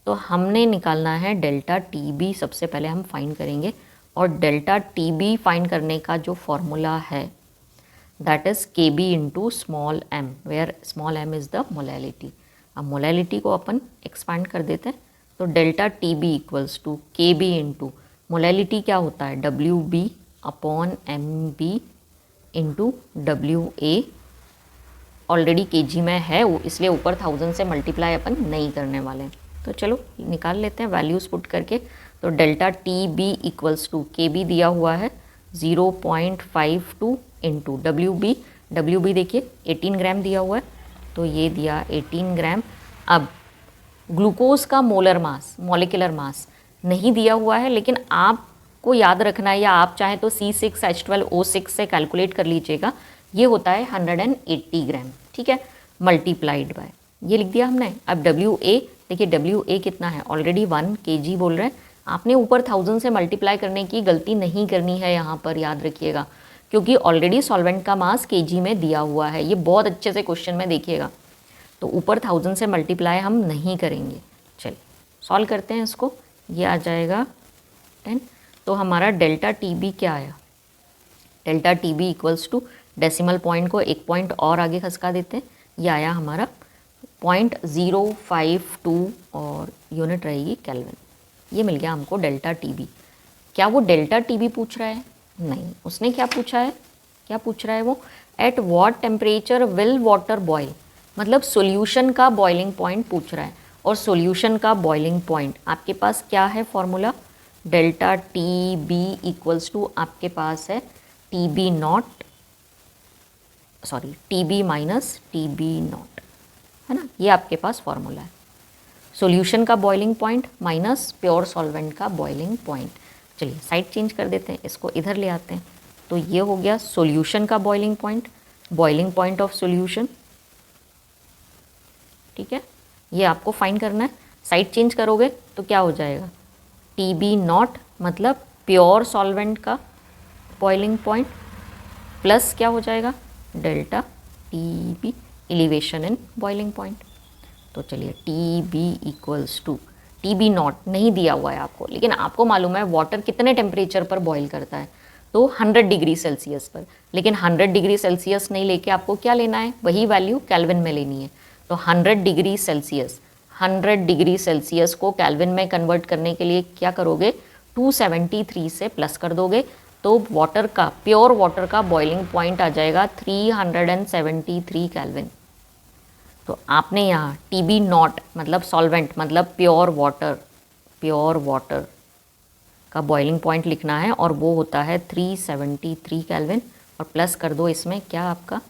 तो हमने निकालना है डेल्टा TB, सबसे पहले हम फाइंड करेंगे, और डेल्टा TB फाइंड करने का जो फॉर्मूला है that is Kb into small m, where small m is the molality. अब मोलैलिटी को अपन एक्सपांड कर देते हैं, तो delta TB equals to Kb into molality क्या होता है, WB upon MB into WA। Already kg में है वो, इसलिए ऊपर 1000 से मल्टीप्लाई अपन नहीं करने वाले हैं। तो चलो निकाल लेते हैं वैल्यूज़ पुट करके। तो delta TB equals to Kb दिया हुआ है 0.52 इंटू WB देखिए 18 ग्राम दिया हुआ है, तो ये दिया 18 ग्राम। अब ग्लूकोज का मोलर मास, मॉलिक्यूलर मास नहीं दिया हुआ है, लेकिन आपको याद रखना है, या आप चाहें तो C6H12O6 से कैलकुलेट कर लीजिएगा, ये होता है 180 ग्राम। ठीक है, मल्टीप्लाइड बाय, ये लिख दिया हमने। अब WA देखिए, WA कितना है, ऑलरेडी 1 kg बोल रहे हैं। आपने ऊपर 1000 से मल्टीप्लाई करने की गलती नहीं करनी है यहाँ पर, याद रखिएगा, क्योंकि ऑलरेडी सॉल्वेंट का मास kg में दिया हुआ है। ये बहुत अच्छे से क्वेश्चन में देखिएगा, तो ऊपर 1000 से मल्टीप्लाई हम नहीं करेंगे। चलिए सॉल्व करते हैं इसको, ये आ जाएगा 10। तो हमारा डेल्टा TB क्या आया, delta TB equals to, decimal point को एक पॉइंट और आगे खसका देते हैं, ये आया हमारा 0.052 और यूनिट रहेगी केल्विन। ये मिल गया हमको डेल्टा TB। क्या वो डेल्टा TB पूछ रहा है, नहीं, उसने क्या पूछा है, क्या पूछ रहा है वो, at what temperature will water boil. मतलब सॉल्यूशन का बॉइलिंग पॉइंट पूछ रहा है, और सॉल्यूशन का बॉइलिंग पॉइंट आपके पास क्या है formula, delta T B equals to आपके पास है T B not, sorry T B minus T B not, है ना, ये आपके पास फॉर्मूला है। सॉल्यूशन का boiling point minus pure solvent का बॉइलिंग पॉइंट। चलिए साइड चेंज कर देते हैं, इसको इधर ले आते हैं, तो ये हो गया सॉल्यूशन का बॉइलिंग पॉइंट ऑफ सॉल्यूशन, ठीक है, ये आपको फाइंड करना है। साइड चेंज करोगे तो क्या हो जाएगा, टी बी नॉट मतलब प्योर सॉल्वेंट का बॉइलिंग पॉइंट प्लस क्या हो जाएगा, delta T B elevation in boiling point. तो चलिए T B equals to, T B not नहीं दिया हुआ है आपको, लेकिन आपको मालूम है वाटर कितने टेम्परेचर पर बॉईल करता है, तो 100 डिग्री सेल्सियस पर, लेकिन 100 डिग्री सेल्सियस नहीं लेके आपको क्या लेना है, वही वैल्यू केल्विन में लेनी है। तो 100 डिग्री सेल्सियस, 100 डिग्री सेल्सियस को केल्विन में कन्वर्ट करने के लिए क्या करोगे, 273 से प्लस कर दोगे, तो वाटर का, प्योर वाटर का बॉइलिंग पॉइंट आ जाएगा 373 केल्विन। तो आपने यहाँ टी बी नॉट मतलब सॉल्वेंट मतलब प्योर वाटर का बॉइलिंग पॉइंट लिखना है, और वो होता है 373 केल्विन, और प्लस कर दो इसमें क्या आपका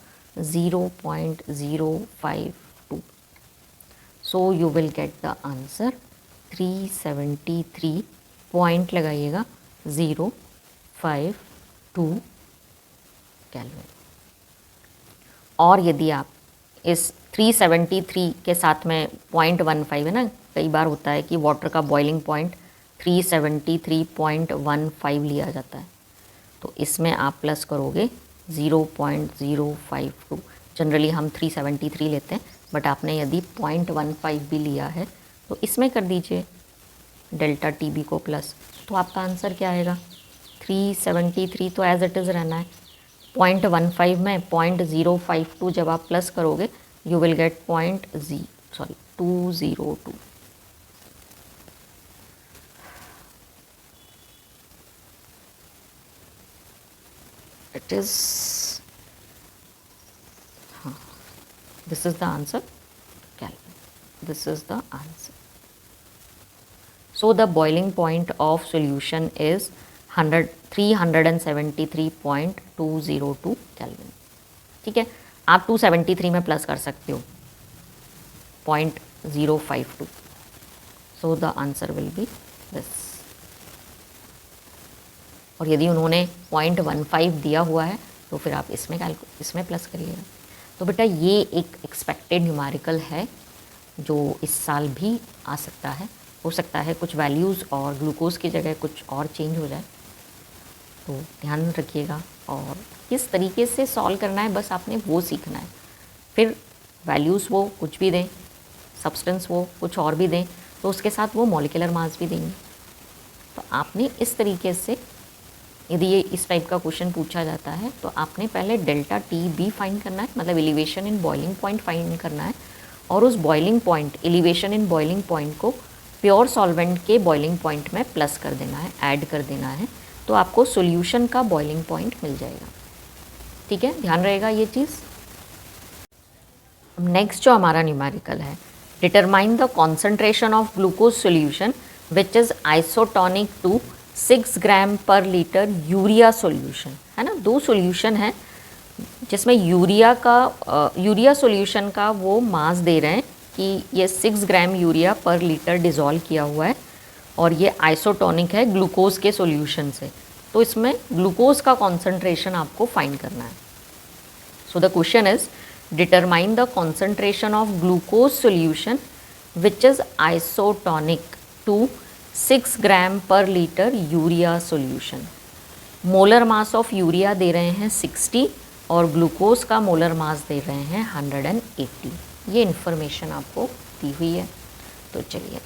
0.052, so you will get the answer 373 point लगाइएगा 052 केल्विन। और यदि आप इस 373 के साथ में 0.15 है ना, कई बार होता है कि वाटर का बॉइलिंग पॉइंट 373.15 लिया जाता है, तो इसमें आप प्लस करोगे 0.052। जनरली हम 373 लेते हैं, बट आपने यदि 0.15 भी लिया है तो इसमें कर दीजिए डेल्टा टी बी को प्लस, तो आपका आंसर क्या आएगा, 373 तो एज इट इज़ रहना है, 0.15 में 0.052 जब आप प्लस करोगे you will get 202। It is, this is the answer, Kelvin. This is the answer. So the boiling point of solution is 373.202 Kelvin। ठीक है, आप 273 में प्लस कर सकते हो 0.052, so the answer will be this. और यदि उन्होंने 0.15 दिया हुआ है तो फिर आप इसमें प्लस करिएगा। तो बेटा ये एक एक्सपेक्टेड न्यूमेरिकल है जो इस साल भी आ सकता है, हो सकता है कुछ वैल्यूज़ और ग्लूकोज की जगह कुछ और चेंज हो जाए, तो ध्यान रखिएगा। और किस तरीके से सॉल्व करना है बस आपने वो सीखना है, फिर वैल्यूज़ वो कुछ भी दें, सब्सटेंस वो कुछ और भी दें, तो उसके साथ वो मॉलिक्यूलर मास भी देंगे। तो आपने इस तरीके से, यदि ये इस टाइप का क्वेश्चन पूछा जाता है तो आपने पहले डेल्टा टी बी फाइंड करना है, मतलब elevation in boiling point find करना है, और उस boiling point, elevation in boiling point को प्योर सॉल्वेंट के बॉइलिंग पॉइंट में प्लस कर देना है, ऐड कर देना है, तो आपको सॉल्यूशन का बॉइलिंग पॉइंट मिल जाएगा। ठीक है, ध्यान रहेगा ये चीज़। नेक्स्ट जो हमारा न्यूमेरिकल है, determine the concentration of glucose solution which is isotonic to 6 gram per litre urea solution, है ना। दो सॉल्यूशन है जिसमें यूरिया सॉल्यूशन का वो मास दे रहे हैं कि ये 6 ग्राम यूरिया पर लीटर डिज़ोल्व किया हुआ है, और ये आइसोटोनिक है ग्लूकोज के सॉल्यूशन से, तो इसमें ग्लूकोज का कॉन्सेंट्रेशन आपको फाइंड करना है। So the question is determine the concentration of glucose solution which is isotonic to 6 gram per litre urea solution. Molar mass of urea दे रहे हैं 60 और ग्लूकोज का मोलर मास दे रहे हैं 180। ये इन्फॉर्मेशन आपको दी हुई है। तो चलिए,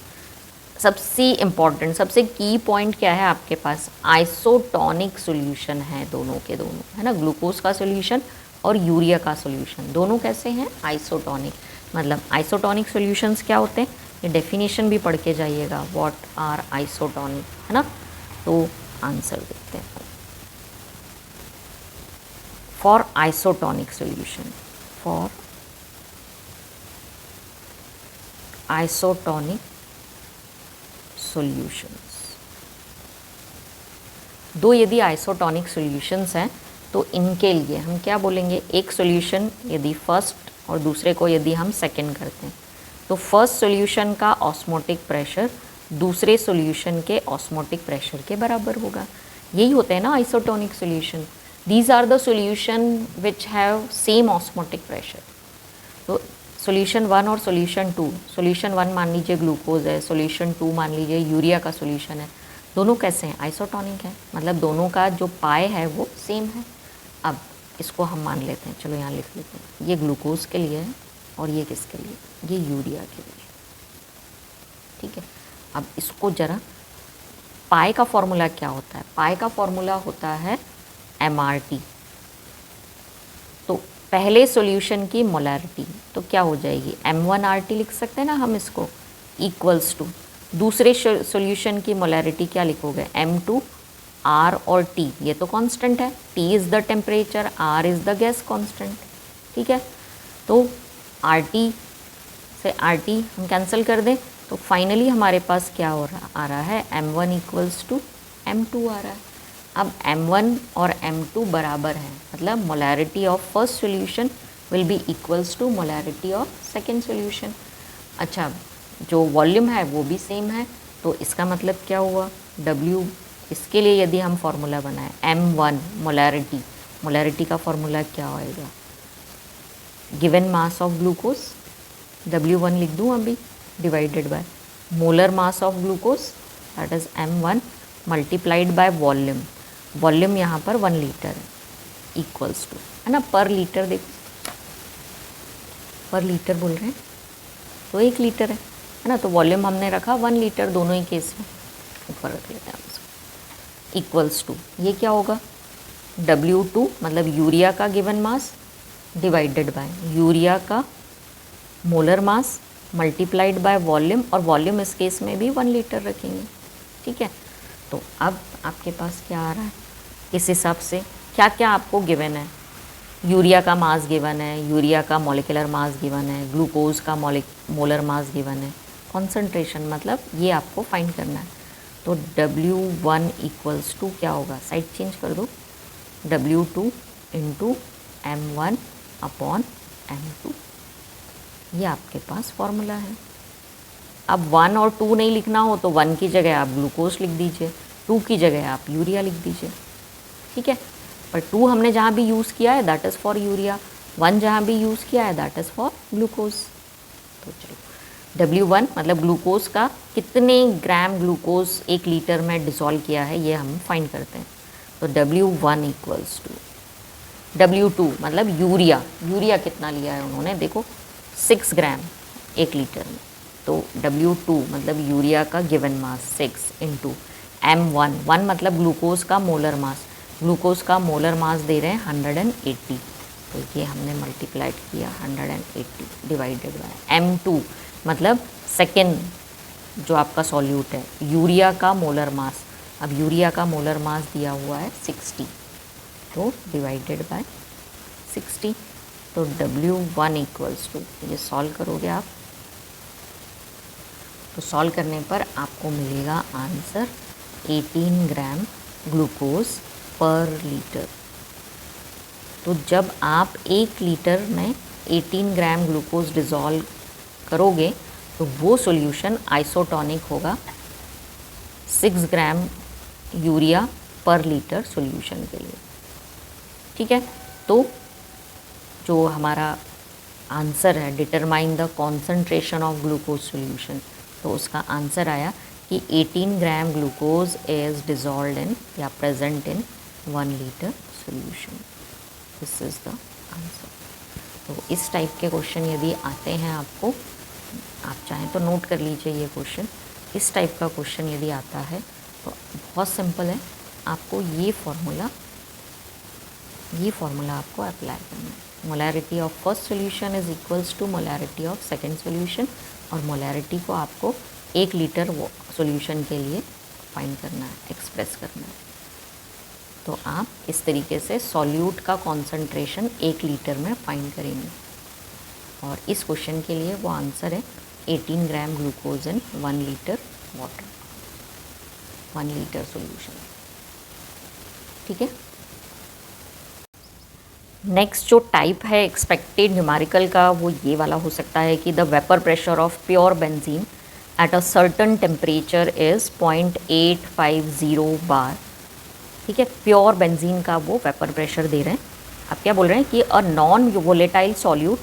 सबसे इम्पॉर्टेंट, सबसे की पॉइंट क्या है आपके पास, आइसोटोनिक सॉल्यूशन है दोनों के दोनों, है ना। ग्लूकोज का सॉल्यूशन और यूरिया का सॉल्यूशन दोनों कैसे हैं, आइसोटोनिक। मतलब आइसोटोनिक सॉल्यूशंस क्या होते हैं, ये डेफिनेशन भी पढ़ के जाइएगा, व्हाट आर आइसोटोनिक, है ना। तो आंसर देखते हैं। For isotonic solution, for isotonic solutions. दो यदि आइसोटोनिक सॉल्यूशंस हैं तो इनके लिए हम क्या बोलेंगे, एक सॉल्यूशन यदि फर्स्ट और दूसरे को यदि हम सेकंड करते हैं तो फर्स्ट सॉल्यूशन का ऑस्मोटिक प्रेशर दूसरे सॉल्यूशन के ऑस्मोटिक प्रेशर के बराबर होगा। यही होते हैं ना isotonic solution. These are the solution which have same osmotic pressure. तो सॉल्यूशन 1 और सॉल्यूशन 2, सॉल्यूशन 1 मान लीजिए ग्लूकोज है, सॉल्यूशन 2 मान लीजिए यूरिया का सॉल्यूशन है, दोनों कैसे हैं, आइसोटोनिक है, मतलब दोनों का जो पाए है वो सेम है। अब इसको हम मान लेते हैं, चलो यहाँ लिख लेते हैं, ये ग्लूकोज के लिए है और ये किसके लिए, ये यूरिया के लिए, ठीक है। अब इसको जरा, पाए का फॉर्मूला क्या होता है, पाए का फॉर्मूला होता है MRT। तो पहले सॉल्यूशन की मोलैरिटी तो क्या हो जाएगी, M1RT लिख सकते हैं ना हम इसको, इक्वल्स टू दूसरे सॉल्यूशन की मोलैरिटी क्या लिखोगे, M2R और T, ये तो कांस्टेंट है, T is the temperature, R is the gas constant, ठीक है। तो RT से RT हम कैंसिल कर दें तो फाइनली हमारे पास क्या आ रहा है, M1 इक्वल्स टू M2 आ रहा है। अब M1 और M2 बराबर हैं, मतलब molarity of first solution will be equals to molarity of second solution. अच्छा, जो वॉल्यूम है वो भी सेम है, तो इसका मतलब क्या हुआ, W, इसके लिए यदि हम फॉर्मूला बनाएं M1 मोलैरिटी का फॉर्मूला क्या होएगा, given mass of glucose, W1 लिख दूँ अभी, divided by molar mass of glucose that is M1 multiplied by volume, volume यहाँ पर 1 लीटर है, इक्वल्स टू, है ना, पर लीटर, देखो पर लीटर बोल रहे हैं तो 1 लीटर है ना, तो वॉल्यूम हमने रखा 1 लीटर दोनों ही केस में, ऊपर रख लेते हैं उसको, इक्वल्स टू, ये क्या होगा, W2 मतलब यूरिया का given mass divided by urea का molar mass multiplied by volume, और वॉल्यूम इस केस में भी 1 लीटर रखेंगे, ठीक है। तो अब आपके पास क्या आ रहा है, इस हिसाब से क्या क्या आपको गिवन है, यूरिया का मास गिवन है, यूरिया का मॉलिक्यूलर मास गिवन है, ग्लूकोज का मोलर मास गिवन है, कॉन्सेंट्रेशन मतलब ये आपको फाइंड करना है। तो W1 इक्वल्स टू क्या होगा, साइड चेंज कर दो, W2 into M1 upon M2, ये आपके पास फॉर्मूला है। अब 1 और 2 नहीं लिखना हो तो 1 की जगह आप ग्लूकोज लिख दीजिए, 2 की जगह आप यूरिया लिख दीजिए, ठीक है। पर 2 हमने जहाँ भी यूज़ किया है दैट इज़ फॉर यूरिया, 1 जहाँ भी यूज़ किया है दैट इज़ फॉर ग्लूकोज। तो चलो W1 मतलब ग्लूकोज का कितने ग्राम ग्लूकोज 1 लीटर में डिसॉल्व किया है ये हम फाइंड करते हैं। तो W1 इक्वल्स टू W2 मतलब यूरिया कितना लिया है उन्होंने, देखो 6 ग्राम 1 लीटर में, तो W2 मतलब यूरिया का गिवन मास 6 इंटू M1, 1 मतलब ग्लूकोज का मोलर मास, ग्लूकोज का मोलर मास दे रहे हैं 180, तो ये हमने मल्टीप्लाइड किया 180 डिवाइडेड बाय M2 मतलब सेकेंड जो आपका सॉल्यूट है, यूरिया का मोलर मास, अब यूरिया का मोलर मास दिया हुआ है 60, तो डिवाइडेड बाय 60, तो W1 इक्वल्स टू, ये सॉल्व करोगे आप तो सॉल्व करने पर आपको मिलेगा आंसर 18 ग्राम ग्लूकोज पर लीटर। तो जब आप 1 लीटर में 18 ग्राम ग्लूकोज डिज़ोल्व करोगे तो वो सॉल्यूशन आइसोटोनिक होगा 6 ग्राम यूरिया पर लीटर सॉल्यूशन के लिए, ठीक है। तो जो हमारा आंसर है determine the concentration of glucose solution, तो उसका आंसर आया कि 18 ग्राम ग्लूकोज इज़ डिज़ोल्व्ड इन या present in 1 litre solution, this is the answer. तो इस टाइप के क्वेश्चन यदि आते हैं आपको, आप चाहें तो नोट कर लीजिए ये क्वेश्चन, इस टाइप का क्वेश्चन यदि आता है तो बहुत सिंपल है, आपको ये फार्मूला आपको अप्लाई करना है। Molarity of first solution is equals to molarity of second solution, और मोलैरिटी को आपको 1 लीटर वो सॉल्यूशन के लिए फाइंड करना है, एक्सप्रेस करना है। तो आप इस तरीके से सॉल्यूट का कॉन्सेंट्रेशन 1 लीटर में फाइंड करेंगे, और इस क्वेश्चन के लिए वो आंसर है 18 gram glucose in 1 litre water, 1 litre solution. ठीक है। नेक्स्ट जो टाइप है एक्सपेक्टेड न्यूमेरिकल का वो ये वाला हो सकता है कि the vapour pressure of pure benzene at a certain temperature is 0.850 बार। ठीक है, प्योर बेंजीन का वो वेपर प्रेशर दे रहे हैं। अब क्या बोल रहे हैं कि a non volatile solute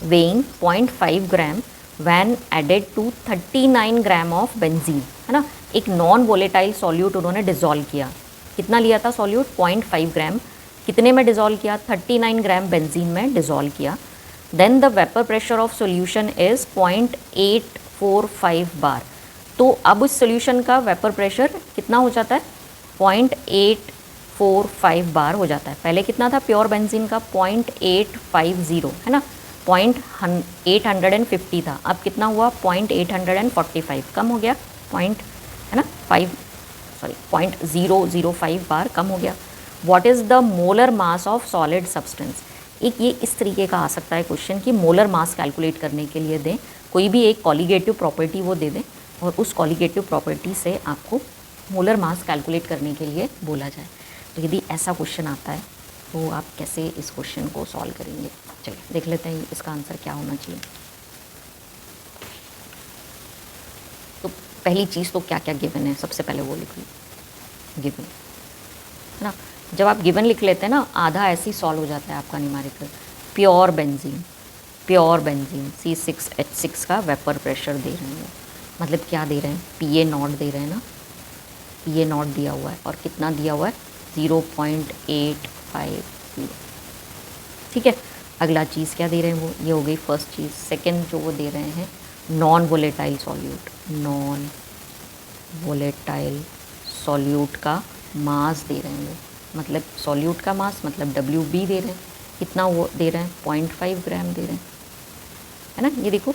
weighing 0.5 gram when added to 39 gram of benzene, है ना। एक नॉन वोलेटाइल सॉल्यूट उन्होंने डिज़ोल्व किया, कितना लिया था सॉल्यूट, 0.5 ग्राम, कितने में डिज़ोल्व किया, 39 ग्राम बेंजीन में डिज़ोल्व किया। Then the vapour pressure of solution is 0.845 bar. तो अब उस सोल्यूशन का वेपर प्रेशर कितना हो जाता है, 0.845 बार हो जाता है। पहले कितना था प्योर बेंजीन का, 0.850, है ना, 0.850 था, अब कितना हुआ 0.845, कम हो गया, पॉइंट, है ना, 0.005 बार कम हो गया। What is the molar mass of solid substance. एक ये इस तरीके का आ सकता है क्वेश्चन कि मोलर मास कैलकुलेट करने के लिए दें, कोई भी एक कॉलिगेटिव प्रॉपर्टी वो दे दें और उस कॉलिगेटिव प्रॉपर्टी से आपको मोलर मास कैलकुलेट करने के लिए बोला जाए। तो यदि ऐसा क्वेश्चन आता है तो आप कैसे इस क्वेश्चन को सॉल्व करेंगे। चलिए देख लेते हैं इसका आंसर क्या होना चाहिए। तो पहली चीज़ तो क्या क्या गिवन है, सबसे पहले वो लिख लो, गिवन, है ना। जब आप गिवन लिख लेते हैं ना, आधा ऐसे ही सॉल्व हो जाता है आपका न्यूमेरिकल। प्योर बेंजीन C6H6 का वेपर प्रेशर दे रहे हैं, मतलब क्या दे रहे हैं, PA0 दे रहे हैं ना, PA0 दिया हुआ है और कितना दिया हुआ है 0.850। ठीक है, अगला चीज़ क्या दे रहे हैं वो, ये हो गई फर्स्ट चीज़। सेकंड जो वो दे रहे हैं non volatile solute, non volatile solute का मास दे रहे हैं वो, मतलब सॉल्यूट का मास मतलब WB दे रहे हैं, कितना वो दे रहे हैं 0.5 ग्राम दे रहे हैं, है ना। ये देखो,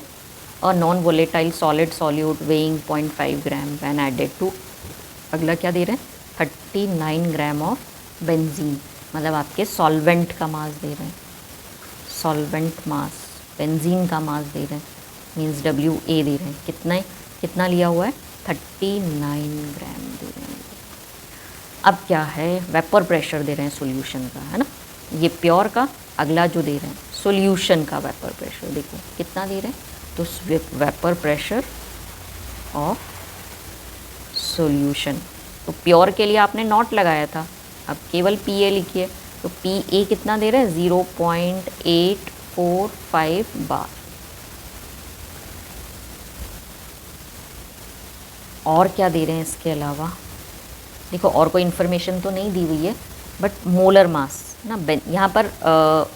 और non volatile solid solute weighing 0.5 gram when added to, अगला क्या दे रहे हैं 39 ग्राम ऑफ बेंजीन, मतलब आपके सॉल्वेंट का मास दे रहे हैं, सॉल्वेंट मास, बेंजीन का मास दे रहे हैं, मीन्स WA दे रहे हैं, कितना लिया हुआ है 39 ग्राम दे रहे हैं। अब क्या है, वेपर प्रेशर दे रहे हैं सॉल्यूशन का, है ना, ये प्योर का। अगला जो दे रहे हैं सॉल्यूशन का वेपर प्रेशर, देखो कितना दे रहे हैं, तो वेपर प्रेशर ऑफ सॉल्यूशन, तो प्योर के लिए आपने नॉट लगाया था, अब केवल PA लिखिए, तो PA कितना दे रहे हैं 0.845 बार। और क्या दे रहे हैं इसके अलावा, देखो और कोई इन्फॉर्मेशन तो नहीं दी हुई है, बट मोलर मास ना, यहाँ पर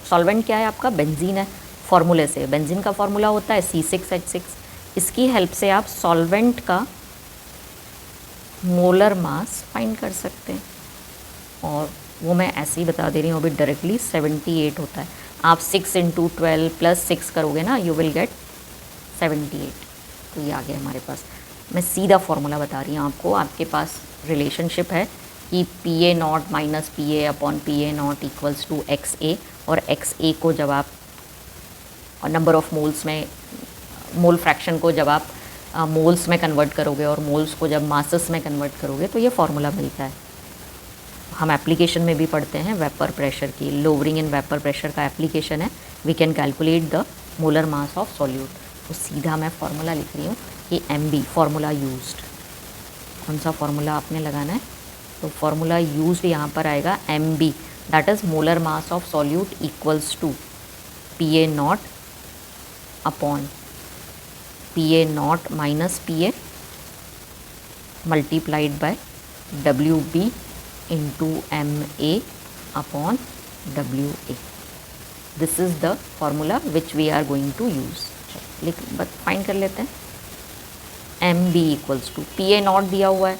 सॉल्वेंट क्या है आपका, बेंजीन है। फार्मूले से, बेंजीन का फार्मूला होता है C6H6, इसकी हेल्प से आप सॉल्वेंट का मोलर मास फाइंड कर सकते हैं, और वो मैं ऐसे ही बता दे रही हूँ अभी डायरेक्टली 78 होता है। आप 6 × 12 + 6 करोगे ना, यू विल गेट 78। तो ये आ गया हमारे पास, मैं सीधा फार्मूला बता रही हूँ आपको, आपके पास रिलेशनशिप है कि PA0 - PA/PA0 = XA, और XA को जब आप नंबर ऑफ़ मोल्स में, मोल फ्रैक्शन को जब आप मोल्स में कन्वर्ट करोगे और मोल्स को जब मासेस में कन्वर्ट करोगे तो ये फार्मूला मिलता है। हम एप्लीकेशन में भी पढ़ते हैं वेपर प्रेशर की, लोअरिंग इन वेपर प्रेशर का एप्लीकेशन है, we can calculate the molar mass of solute. तो सीधा मैं फार्मूला लिख रही हूँ कि MB फार्मूला यूज्ड, कौन सा फार्मूला आपने लगाना है, तो फार्मूला यूज्ड यहाँ पर आएगा MB, that is molar mass of solute equals to PA0 upon PA0 minus PA multiplied by WB into MA upon WA। This is the formula which we are going to use. लेकिन बस find कर लेते हैं, MB equals to PA0 दिया हुआ है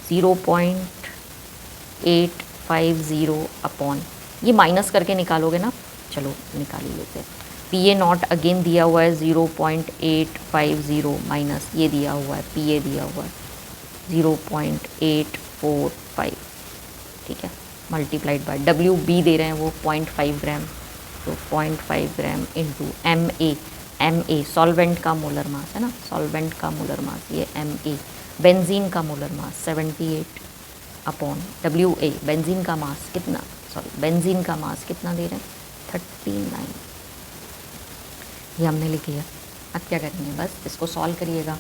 0.850 upon, ये minus करके निकालोगे ना, चलो निकाल ही लेते हैं। PA0 अगेन दिया हुआ है 0.850 माइनस ये दिया हुआ है PA दिया हुआ है 0.845, ठीक है, मल्टीप्लाइड बाय WB दे रहे हैं वो 0.5 ग्राम, तो 0.5 gram into MA, Ma solvent का मोलर मास है ना, सॉल्वेंट का मोलर मास ये Ma। बेंजीन का मोलर मास 78 अपॉन Wa, बेंजीन का मास कितना, बेंजीन का मास कितना दे रहे हैं 39, ये हमने लिख लिया। अब क्या करेंगे, बस इसको सॉल्व करिएगा।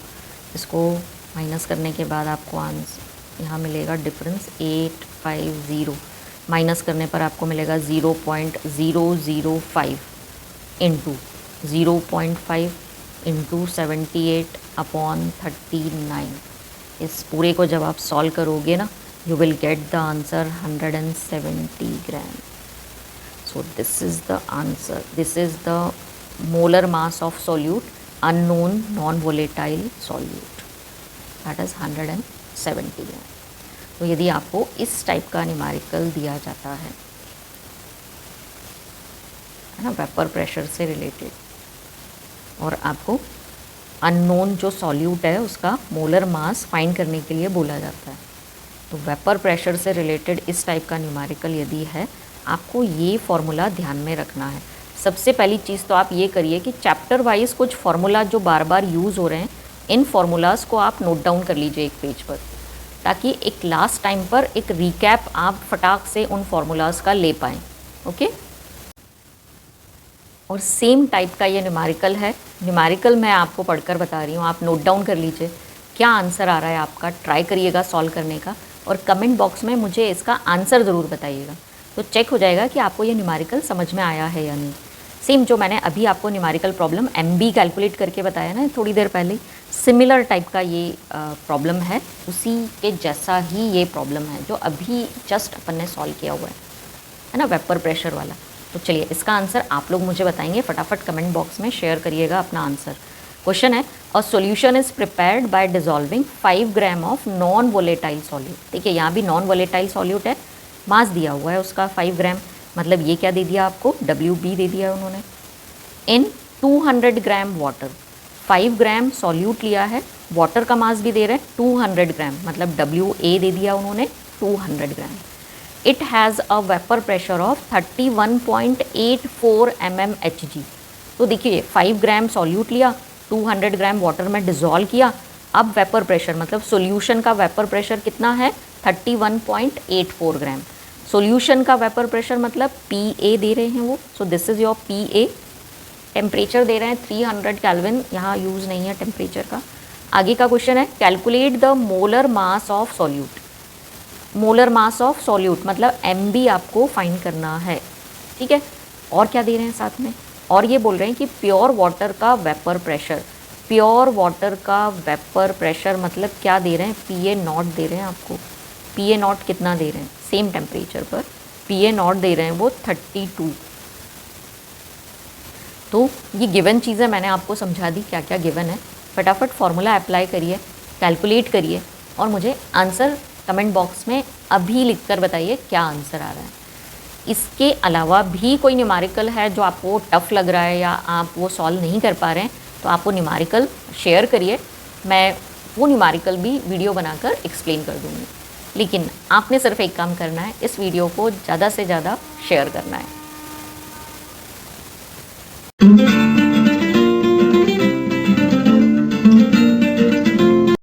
इसको माइनस करने के बाद आपको आंसर यहाँ मिलेगा डिफरेंस 850, माइनस करने पर आपको मिलेगा 0.005 इंटू 0.5 इंटू 78 अपॉन 39। इस पूरे को जब आप सॉल्व करोगे ना, you will get the answer 170 gram. So this is the answer. This is the molar mass of solute, unknown non-volatile solute. That is 170 gram. तो यदि आपको इस टाइप का न्यूमेरिकल दिया जाता है ना, वेपर प्रेशर से रिलेटेड, और आपको अननोन जो सॉल्यूट है उसका मोलर मास फाइंड करने के लिए बोला जाता है, तो वेपर प्रेशर से रिलेटेड इस टाइप का न्यूमेरिकल यदि है, आपको ये फॉर्मूला ध्यान में रखना है। सबसे पहली चीज़ तो आप ये करिए कि चैप्टर वाइज कुछ फार्मूला जो बार बार यूज़ हो रहे हैं, इन फार्मूलाज़ को आप नोट डाउन कर लीजिए एक पेज पर, ताकि एक लास्ट टाइम पर एक रिकैप आप फटाक से उन फार्मूलाज़ का ले पाएँ। ओके, और सेम टाइप का ये न्यूमेरिकल है। न्यूमेरिकल मैं आपको पढ़कर बता रही हूँ, आप नोट डाउन कर लीजिए क्या आंसर आ रहा है आपका, ट्राई करिएगा सॉल्व करने का, और कमेंट बॉक्स में मुझे इसका आंसर ज़रूर बताइएगा, तो चेक हो जाएगा कि आपको ये न्यूमेरिकल समझ में आया है या नहीं। सेम जो मैंने अभी आपको न्यूमेरिकल प्रॉब्लम MB कैलकुलेट करके बताया ना थोड़ी देर पहले, सिमिलर टाइप का ये प्रॉब्लम है, उसी के जैसा ही ये प्रॉब्लम है जो अभी जस्ट अपन ने सॉल्व किया हुआ है ना, वेपर प्रेशर वाला। तो चलिए इसका आंसर आप लोग मुझे बताएंगे, फटाफट कमेंट बॉक्स में शेयर करिएगा अपना आंसर। क्वेश्चन है, a solution is prepared by dissolving 5 gram of non volatile solute. देखिए यहाँ भी नॉन वोलेटाइल सॉल्यूट है, मास दिया हुआ है उसका 5 ग्राम, मतलब ये क्या दे दिया आपको, WB दे दिया उन्होंने, इन 200 ग्राम वाटर। 5 ग्राम सॉल्यूट लिया है, वाटर का मास भी दे रहे हैं 200 ग्राम, मतलब WA दे दिया उन्होंने 200 gram. It has a vapour pressure of 31.84 mmHg। तो देखिए 5 ग्राम सॉल्यूट लिया, 200 ग्राम वाटर में डिज़ोल्व किया, अब वेपर प्रेशर मतलब सॉल्यूशन का वेपर प्रेशर कितना है 31.84 ग्राम। सॉल्यूशन का वेपर प्रेशर मतलब PA दे रहे हैं वो, so this is your PA। Temperature दे रहे हैं 300 केल्विन, यहाँ यूज़ नहीं है टेम्परेचर का। आगे का क्वेश्चन है, calculate the molar mass of solute. Molar mass of solute मतलब MB आपको फाइंड करना है, ठीक है। और क्या दे रहे हैं साथ में, और ये बोल रहे हैं कि प्योर वाटर का वेपर प्रेशर, प्योर वाटर का वेपर प्रेशर मतलब क्या दे रहे हैं, PA0 दे रहे हैं आपको। PA0 कितना दे रहे हैं, सेम टेम्परेचर पर PA0 दे रहे हैं वो 32। तो ये गिवन चीज़ें मैंने आपको समझा दी, क्या क्या गिवन है। फटाफट फार्मूला अप्लाई करिए, कैलकुलेट करिए, और मुझे आंसर कमेंट बॉक्स में अभी लिखकर बताइए क्या आंसर आ रहा है। इसके अलावा भी कोई न्यूमेरिकल है जो आपको टफ़ लग रहा है या आप वो सॉल्व नहीं कर पा रहे हैं, तो आप वो न्यूमेरिकल शेयर करिए, मैं वो न्यूमेरिकल भी वीडियो बनाकर एक्सप्लेन कर दूँगी। लेकिन आपने सिर्फ एक काम करना है, इस वीडियो को ज़्यादा से ज़्यादा शेयर करना है।